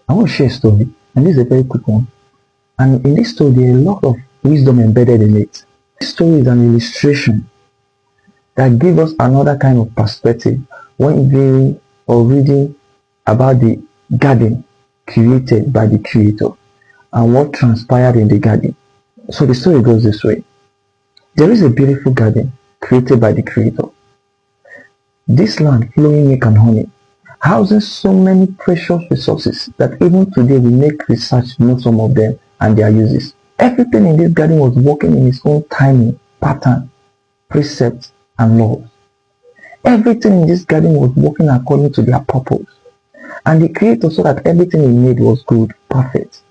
I want to share a story, and this is a very quick one. And in this story, there are a lot of wisdom embedded in it. This story is an illustration that gives us another kind of perspective when viewing or reading about the garden created by the Creator and what transpired in the garden. So the story goes this way. There is a beautiful garden created by the Creator. This land flowing milk and honey, housing so many precious resources that even today we make research know some of them and their uses. Everything in this garden was working in its own timing, pattern, precepts, and laws. Everything in this garden was working according to their purpose. And the Creator saw that everything he made was good, perfect.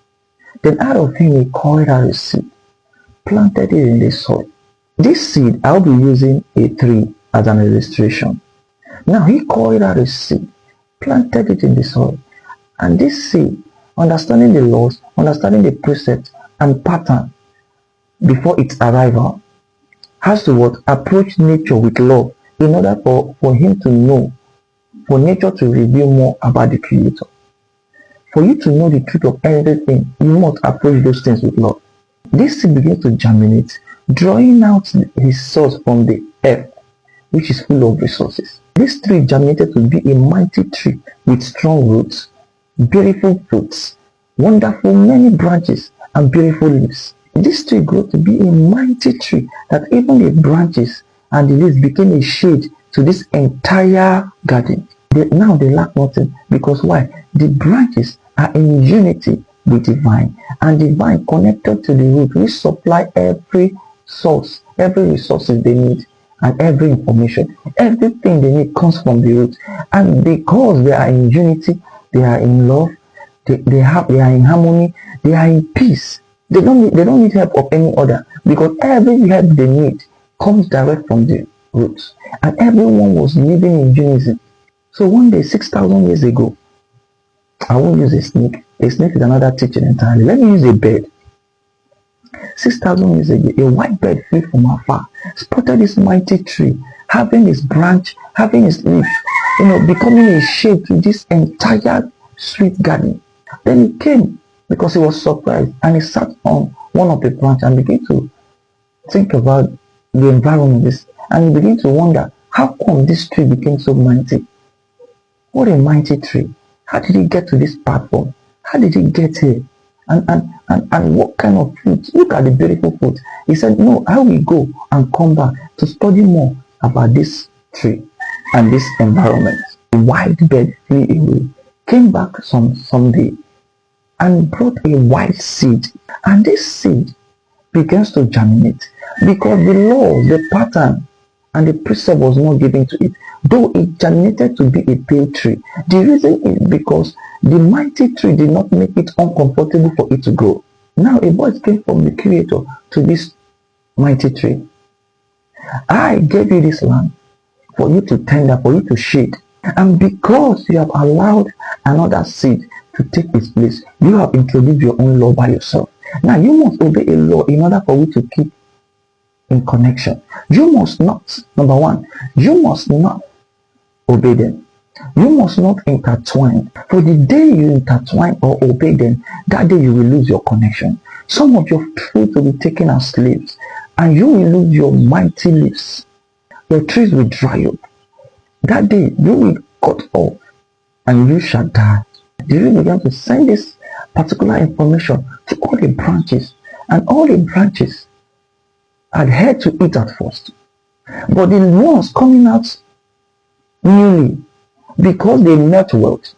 Then out of him he called out a seed, planted it in the soil. This seed, I'll be using a tree as an illustration. Now he called out a seed, planted it in the soil. And this seed, understanding the laws, understanding the precepts and pattern before its arrival, has to what? Approach nature with love in order for him to know, for nature to reveal more about the Creator. For you to know the truth of everything, you must approach those things with love. This seed begins to germinate, drawing out his source from the earth, which is full of resources. This tree germinated to be a mighty tree with strong roots, beautiful fruits, wonderful many branches, and beautiful leaves. This tree grew to be a mighty tree that even the branches and the leaves became a shade to this entire garden. Now they lack nothing, because why? The branches are in unity with the vine, and the vine connected to the root, which supply every source, every resources they need, and every information. Everything they need comes from the root. And because they are in unity, they are in love, they are in harmony, they are in peace. They don't need help of any other, because every help they need comes direct from the roots. And everyone was living in unison. So one day, 6,000 years ago, I won't use a snake. A snake is another teaching entirely. Let me use a bird. 6,000 years ago, a white bird flew from afar, spotted this mighty tree, having its branch, having its leaf, becoming a shade to this entire sweet garden. Then he came because he was surprised, and he sat on one of the branches and began to think about the environment, and he began to wonder, how come this tree became so mighty? What a mighty tree. How did he get to this platform? How did he get here? And what kind of fruit? Look at the beautiful fruit. He said, no, I will go and come back to study more about this tree and this environment. The white bird flew away, came back someday, and brought a white seed. And this seed begins to germinate, because the laws, the pattern, and the precept was not given to it, though it germinated to be a pale tree. The reason is because the mighty tree did not make it uncomfortable for it to grow. Now a voice came from the Creator to this mighty tree. I gave you this land for you to tender, for you to shade. And because you have allowed another seed to take its place, you have introduced your own law by yourself. Now you must obey a law in order for you to keep in connection. You must not, number one, you must not obey them. You must not intertwine. For the day you intertwine or obey them, that day you will lose your connection. Some of your fruit will be taken as slaves, and you will lose your mighty leaves. Your trees will dry up. That day you will cut off, and you shall die. The tree began to send this particular information to all the branches, and all the branches adhered to it at first. But the ones coming out newly, because they met wealth,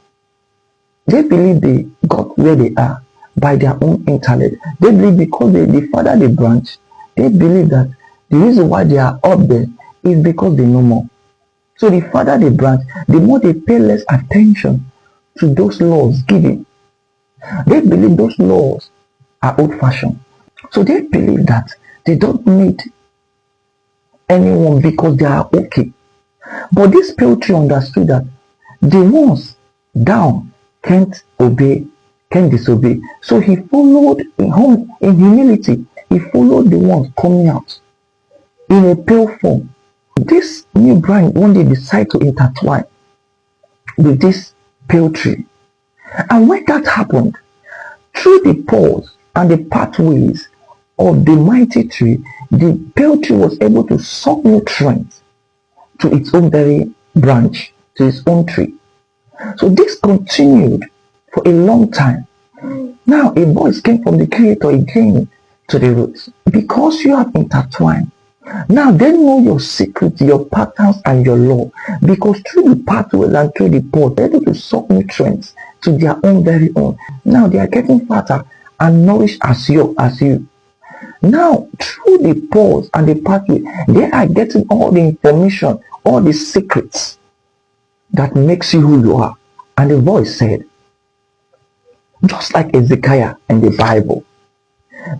they believe they got where they are by their own intellect. They believe because they father the branch, they believe that the reason why they are up there is because they know more. So the father the branch, the more they pay less attention to those laws given. They believe those laws are old-fashioned. So they believe that they don't need anyone because they are okay. But this pale tree understood that the ones down can't obey, can't disobey. So he followed in humility. He followed the ones coming out in a pale form. This new branch one day decided to intertwine with this pale tree. And when that happened, through the pores and the pathways of the mighty tree, the pale tree was able to suck nutrients to its own very branch, to its own tree. So this continued for a long time. Now a voice came from the Creator again to the roots. Because you have intertwined, now they know your secrets, your patterns, and your law. Because through the pathways and through the pores, they're able to suck nutrients to their own very own. Now they are getting fatter and nourished as you. Now through the pores and the pathway, they are getting all the information, all the secrets that makes you who you are. And the voice said, just like Ezekiel in the Bible,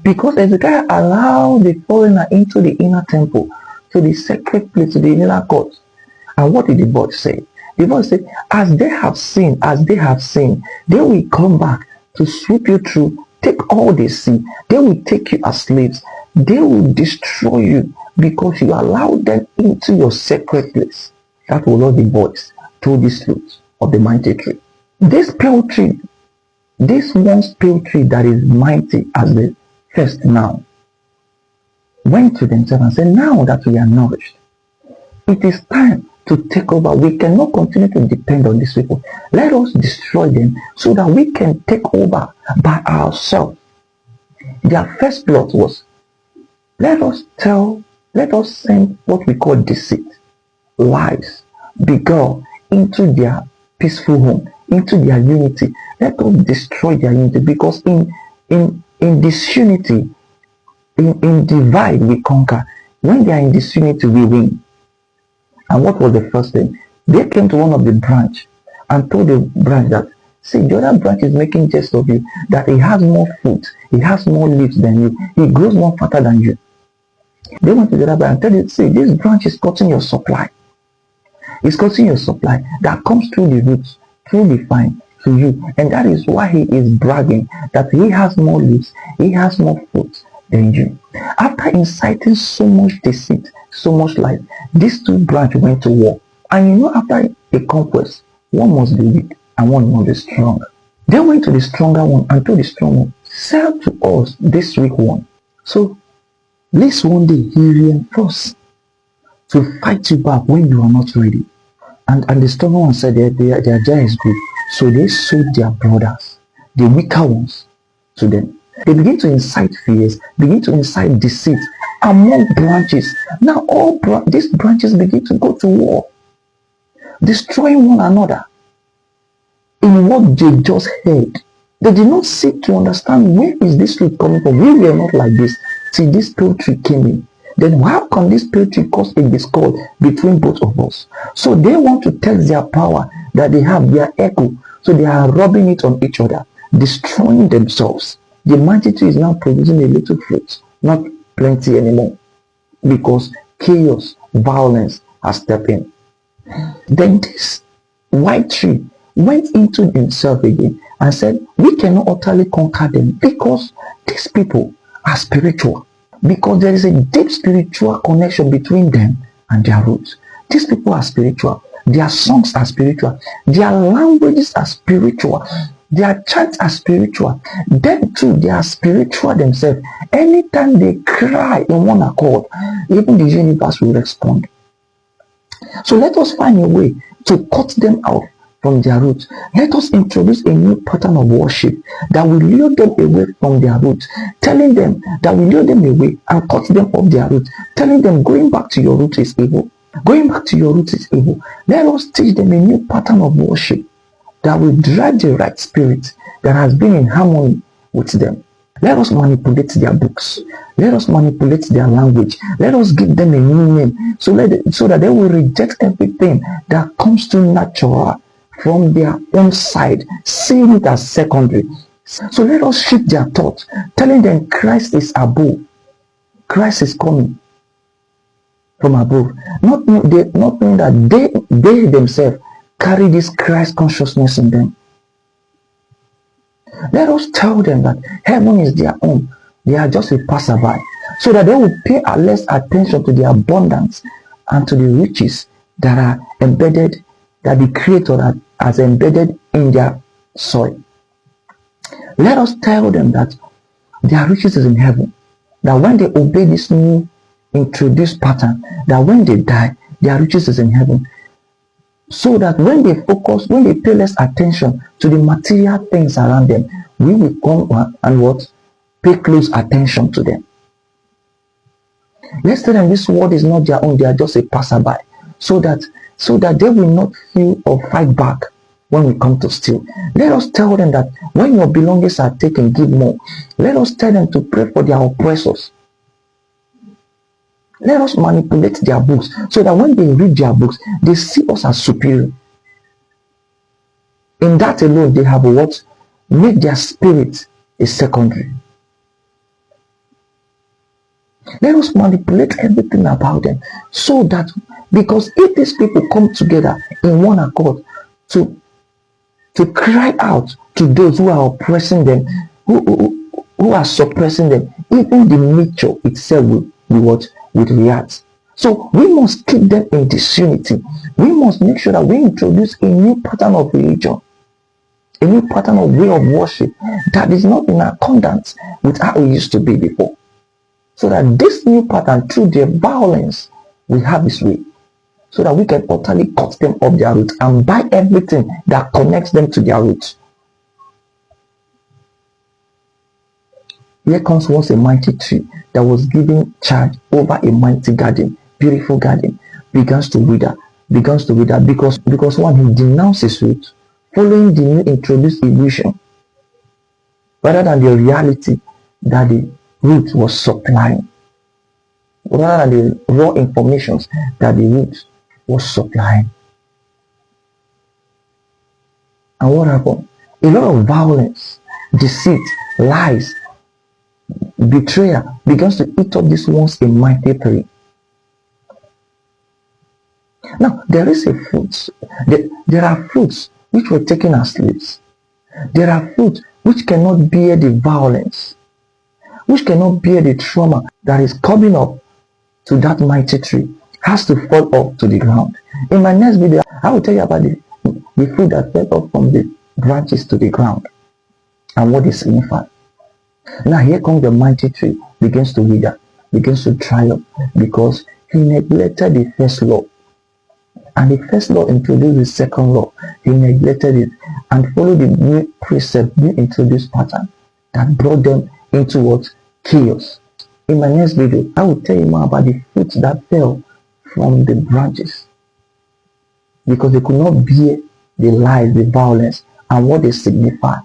because Ezekiel allowed the foreigner into the inner temple, to the sacred place, to the inner court. And what did the voice say? The voice said, as they have seen, they will come back to sweep you through, take all they see. They will take you as slaves. They will destroy you because you allowed them into your sacred place. That was what the voice told this truth of the mighty tree. This pale tree, this once pale tree that is mighty as the first now, went to themselves and said, now that we are nourished, it is time to take over. We cannot continue to depend on these people. Let us destroy them so that we can take over by ourselves. Their first plot was, let us send what we call deceit, lies, beguile into their peaceful home, into their unity. Let us destroy their unity, because in disunity, in divide we conquer. When they are in disunity, we win. And what was the first thing? They came to one of the branch and told the branch that, see, the other branch is making jest of you, that he has more fruit, he has more leaves than you, he grows more fatter than you. They went to the other branch and told it, see, this branch is cutting your supply. It's cutting your supply that comes through the roots, through the vine to you. And that is why he is bragging that he has more leaves, he has more fruit than you. After inciting so much deceit, so much lies, these two branches went to war. And you know, after a conquest, one must be weak and one must be strong. They went to the stronger one and told the strong one, sell to us this weak one. So this one day he reinforced to fight you back when you are not ready. And the stronger one said their idea is good. So they sold their brothers, the weaker ones, to them. They begin to incite fears, begin to incite deceit among branches. Now all these branches begin to go to war, destroying one another in what they just heard. They did not seek to understand where is this truth coming from. We were not like this till this poetry came in. Then how can this poetry cause a discord between both of us? So they want to test their power that they have, their echo. So they are rubbing it on each other, destroying themselves. The mighty tree is now producing a little fruit, not plenty anymore, because chaos, violence has stepped in. Then this white tree went into himself again and said, we cannot utterly conquer them because these people are spiritual. Because there is a deep spiritual connection between them and their roots. These people are spiritual. Their songs are spiritual. Their languages are spiritual. Their chants are spiritual. Them too, they are spiritual themselves. Anytime they cry in one accord, even the universe will respond. So let us find a way to cut them out from their roots. Let us introduce a new pattern of worship that will lure them away from their roots, telling them that will lure them away and cut them off their roots, telling them going back to your roots is evil. Going back to your roots is evil. Let us teach them a new pattern of worship that will drive the right spirit that has been in harmony with them. Let us manipulate their books. Let us manipulate their language. Let us give them a new name so that they will reject everything that comes too natural from their own side, seeing it as secondary. So let us shift their thoughts, telling them Christ is above. Christ is coming from above. Not knowing that they themselves carry this Christ consciousness in them. Let us tell them that heaven is their own. They are just a passerby, so that they will pay less attention to the abundance and to the riches that are embedded, that the Creator has embedded in their soil. Let us tell them that their riches is in heaven. That when they obey this new introduced pattern, that when they die, their riches is in heaven. So that when they focus, when they pay less attention to the material things around them, we will come and what? Pay close attention to them. Let's tell them this world is not their own, they are just a passerby. So that they will not feel or fight back when we come to steal. Let us tell them that when your belongings are taken, give more. Let us tell them to pray for their oppressors. Let us manipulate their books so that when they read their books, they see us as superior. In that alone, they have what? Make their spirit a secondary. Let us manipulate everything about them so that, because if these people come together in one accord to cry out to those who are oppressing them, who are suppressing them, even the nature itself will react. So we must keep them in disunity. We must make sure that we introduce a new pattern of religion, a new pattern of way of worship that is not in accordance with how it used to be before. So that this new pattern, through their violence, we have this way, so that we can utterly cut them off their roots and buy everything that connects them to their roots. Here comes once a mighty tree that was given charge over a mighty garden, beautiful garden, begins to wither because one, he denounced his roots, following the new introduced illusion, rather than the reality that the root was supplying, rather than the raw informations that the root was supplying. And what happened? A lot of violence, deceit, lies, betrayal begins to eat up this once a mighty tree. Now, there is a fruit. There are fruits which were taken as slaves. There are fruits which cannot bear the violence, which cannot bear the trauma that is coming up to that mighty tree, has to fall off to the ground. In my next video, I will tell you about the fruit that fell off from the branches to the ground and what it signifies. Now here comes the mighty tree, begins to wither, begins to dry up, because he neglected the first law. And the first law introduced the second law. He neglected it and followed the new precept, new introduced pattern that brought them into what? Chaos. In my next video, I will tell you more about the fruits that fell from the branches, because they could not bear the lies, the violence, and what they signify.